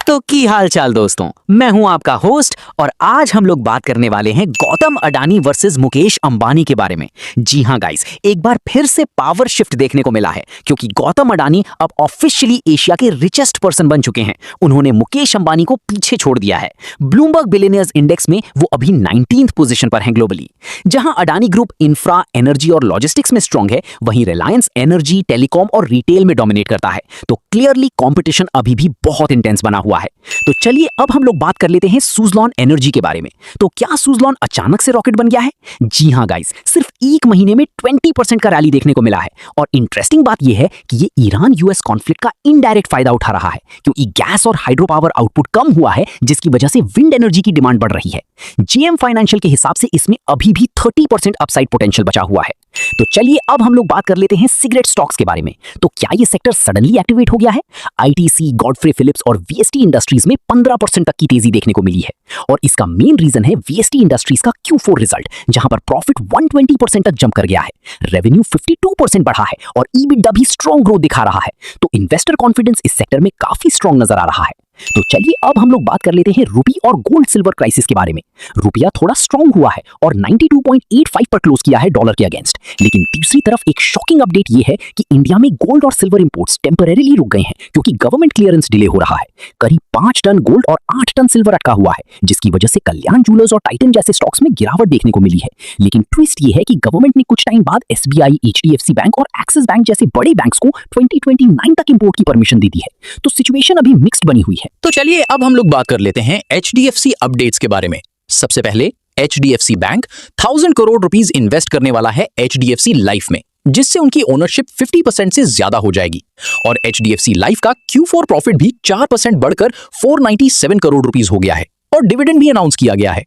तो की हाल चाल दोस्तों, मैं हूं आपका होस्ट और आज हम लोग बात करने वाले हैं गौतम अडानी वर्सेस मुकेश अंबानी के बारे में। जी हां गाइस, एक बार फिर से पावर शिफ्ट देखने को मिला है क्योंकि गौतम अडानी अब ऑफिशियली एशिया के रिचेस्ट पर्सन बन चुके हैं। उन्होंने मुकेश अंबानी को पीछे छोड़ दिया है। ब्लूमबर्ग बिलियनियर्स इंडेक्स में वो अभी 19th पोजीशन पर हैं ग्लोबली। जहां अडानी ग्रुप इंफ्रा, एनर्जी और लॉजिस्टिक्स में स्ट्रांग है, वहीं रिलायंस एनर्जी, टेलीकॉम और रिटेल में डोमिनेट करता है। तो क्लियरली कंपटीशन अभी भी बहुत इंटेंस बना हुआ है। तो चलिए अब हम लोग बात कर लेते हैं सुज़लॉन एनर्जी के बारे में। तो क्या सुज़लॉन अचानक से रॉकेट बन गया है? जी हां गाइस, सिर्फ एक महीने में 20% का रैली देखने को मिला है। और इंटरेस्टिंग बात यह है कि ये ईरान यूएस कॉन्फ्लिक्ट का इनडायरेक्ट फायदा उठा रहा है क्योंकि गैस और हाइड्रो पावर आउटपुट कम हुआ है, जिसकी वजह से विंड एनर्जी की डिमांड बढ़ रही है। जेएम फाइनेंशियल के हिसाब से इसमें अभी भी 30% अपसाइड पोटेंशियल बचा हुआ है। तो चलिए अब हम लोग बात कर लेते हैं सिगरेट स्टॉक्स के बारे में। तो क्या ये सेक्टर सडनली एक्टिवेट हो गया है? आईटीसी, गॉडफ्रे फिलिप्स और वीएसटी इंडस्ट्रीज में 15% तक की तेजी देखने को मिली है और इसका मेन रीजन है वीएसटी इंडस्ट्रीज का Q4 रिजल्ट, जहां पर प्रॉफिट 120% तक जंप कर गया है, रेवेन्यू 52% बढ़ा है और ईबिटडा भी स्ट्रॉन्ग ग्रोथ दिखा रहा है। तो इन्वेस्टर कॉन्फिडेंस इस सेक्टर में काफी स्ट्रॉन्ग नजर आ रहा है। तो चलिए अब हम लोग बात कर लेते हैं रुपी और गोल्ड सिल्वर क्राइसिस के बारे में। रुपया थोड़ा स्ट्रॉन्ग हुआ है और 92.85 पर क्लोज किया है डॉलर के अगेंस्ट, लेकिन तीसरी तरफ एक शॉकिंग अपडेट ये है कि इंडिया में गोल्ड और सिल्वर इंपोर्ट्स टेम्परेरीली रुक गए हैं क्योंकि गवर्नमेंट क्लियरेंस डिले हो रहा है। करीब 5 टन गोल्ड और 8 टन सिल्वर अटका हुआ है, जिसकी वजह से कल्याण ज्वेलर्स और टाइटन जैसे स्टॉक्स में गिरावट देखने को मिली है। लेकिन ट्विस्ट ये है कि गवर्नमेंट ने कुछ टाइम बाद एसबीआई, एचडीएफसी बैंक और एक्सिस बैंक जैसे बड़े बैंक्स को 2029 तक इंपोर्ट की परमिशन दे दी है। तो सिचुएशन अभी मिक्स्ड बनी हुई है। तो चलिए अब हम लोग बात कर लेते हैं एचडीएफसी अपडेट्स के बारे में। सबसे पहले HDFC bank 1000 crore rupees invest करने वाला है एचडीएफसी लाइफ में, जिससे उनकी ओनरशिप 50% से ज्यादा हो जाएगी। और एचडीएफसी लाइफ का Q4 प्रॉफिट भी 4% बढ़कर 497 करोड़ रुपीस हो गया है और डिविडेंड भी अनाउंस किया गया है।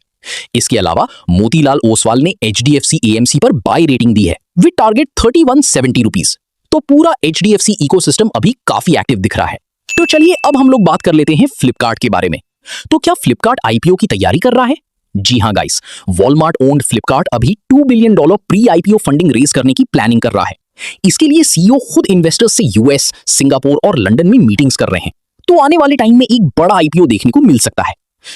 इसके अलावा मोतीलाल ओसवाल ने एचडीएफसी एएमसी पर बाय रेटिंग दी है विद टारगेट 3170 रुपीस। तो पूरा एचडीएफसी इकोसिस्टम अभी काफी एक्टिव दिख रहा है। तो चलिए अब हम लोग बात कर लेते हैं फ्लिपकार्ट के बारे में। तो क्या फ्लिपकार्ट आईपीओ की तैयारी कर रहा है? जी हां गाइस, वॉलमार्ट ओन्ड फ्लिपकार्ट अभी $2 billion pre IPO funding raise करने की प्लानिंग कर रहा है। इसके लिए सीईओ खुद इन्वेस्टर्स से यूएस, सिंगापुर और लंदन में मीटिंग्स कर रहे हैं। तो आने वाले टाइम में एक बड़ा आईपीओ देखने को मिल सकता है।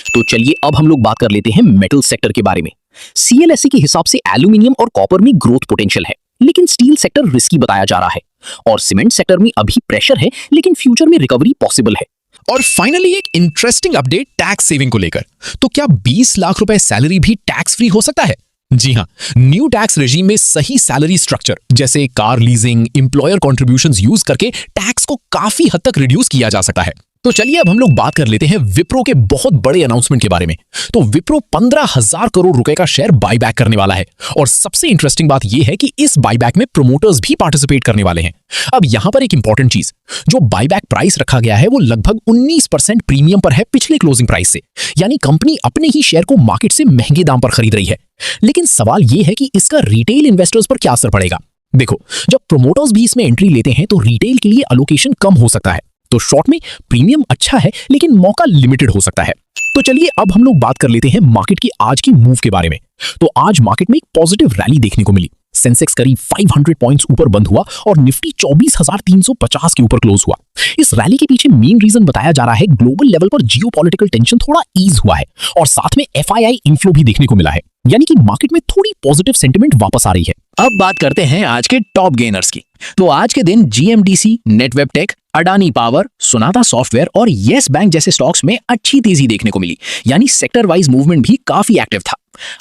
तो चलिए अब हम लोग बात कर लेते हैं मेटल सेक्टर के बारे में। सीएलएसए के हिसाब से एल्यूमिनियम और कॉपर में ग्रोथ पोटेंशियल है, लेकिन स्टील सेक्टर रिस्की बताया जा रहा है और सीमेंट सेक्टर में अभी प्रेशर है, लेकिन फ्यूचर में रिकवरी पॉसिबल है। और फाइनली एक इंटरेस्टिंग अपडेट टैक्स सेविंग को लेकर। तो क्या 20 लाख रुपए सैलरी भी टैक्स फ्री हो सकता है? जी हां, न्यू टैक्स रेजिम में सही सैलरी स्ट्रक्चर जैसे कार लीजिंग, एम्प्लॉयर कॉन्ट्रिब्यूशंस यूज करके टैक्स को काफी हद तक रिड्यूस किया जा सकता है। तो चलिए अब हम लोग बात कर लेते हैं विप्रो के बहुत बड़े अनाउंसमेंट के बारे में। तो विप्रो 15,000 करोड़ रुपए का शेयर बायबैक करने वाला है और सबसे इंटरेस्टिंग बात यह है कि इस बायबैक में प्रोमोटर्स भी पार्टिसिपेट करने वाले हैं। अब यहां पर एक इंपॉर्टेंट चीज, जो बायबैक प्राइस रखा गया है वो लगभग 19% प्रीमियम पर है पिछले क्लोजिंग प्राइस से, यानी कंपनी अपने ही शेयर को मार्केट से महंगे दाम पर खरीद रही है। लेकिन सवाल यह है कि इसका रिटेल इन्वेस्टर्स पर क्या असर पड़ेगा? देखो, जब प्रोमोटर्स भी इसमें एंट्री लेते हैं तो रिटेल के लिए अलोकेशन कम हो सकता है। तो शॉर्ट में प्रीमियम अच्छा है, लेकिन मौका लिमिटेड हो सकता है। तो चलिए अब हम लोग बात कर लेते हैं मार्केट की आज की मूव के बारे में। तो आज मार्केट में एक पॉजिटिव रैली देखने को मिली। सेंसेक्स करीब 500 पॉइंट्स ऊपर बंद हुआ और निफ्टी 24,350 के ऊपर क्लोज हुआ। इस रैली के पीछे मेन रीजन बताया जा रहा है ग्लोबल लेवल पर जियोपॉलिटिकल टेंशन थोड़ा ईज हुआ है और साथ में एफआईआई इनफ्लो भी देखने को मिला है, यानी कि मार्केट में थोड़ी पॉजिटिव सेंटिमेंट वापस आ रही है। अब बात करते हैं आज के टॉप गेनर्स की। तो आज के दिन GMDC, Netweb Tech, Adani power, Sonata software और येस बैंक जैसे स्टॉक्स में अच्छी तेजी देखने को मिली, यानी सेक्टर वाइज मूवमेंट भी काफी एक्टिव था।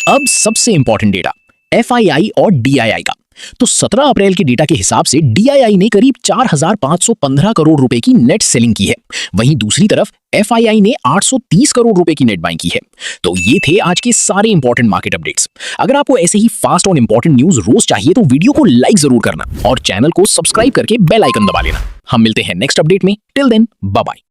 अब सबसे इंपॉर्टेंट डेटा एफआईआई और डीआईआई का। तो 17 अप्रैल के डेटा के हिसाब से डीआईआई ने करीब 4,515 करोड़ रुपए की नेट सेलिंग की है, वहीं दूसरी तरफ एफआईआई ने 830 करोड़ रुपए की नेट बाइंग की है। तो ये थे आज के सारे इंपॉर्टेंट मार्केट अपडेट्स। अगर आपको ऐसे ही फास्ट और इंपॉर्टेंट न्यूज रोज चाहिए तो वीडियो को लाइक जरूर करना और चैनल को सब्सक्राइब करके बेल आइकन दबा लेना। हम मिलते हैं नेक्स्ट अपडेट में। Till then, bye bye.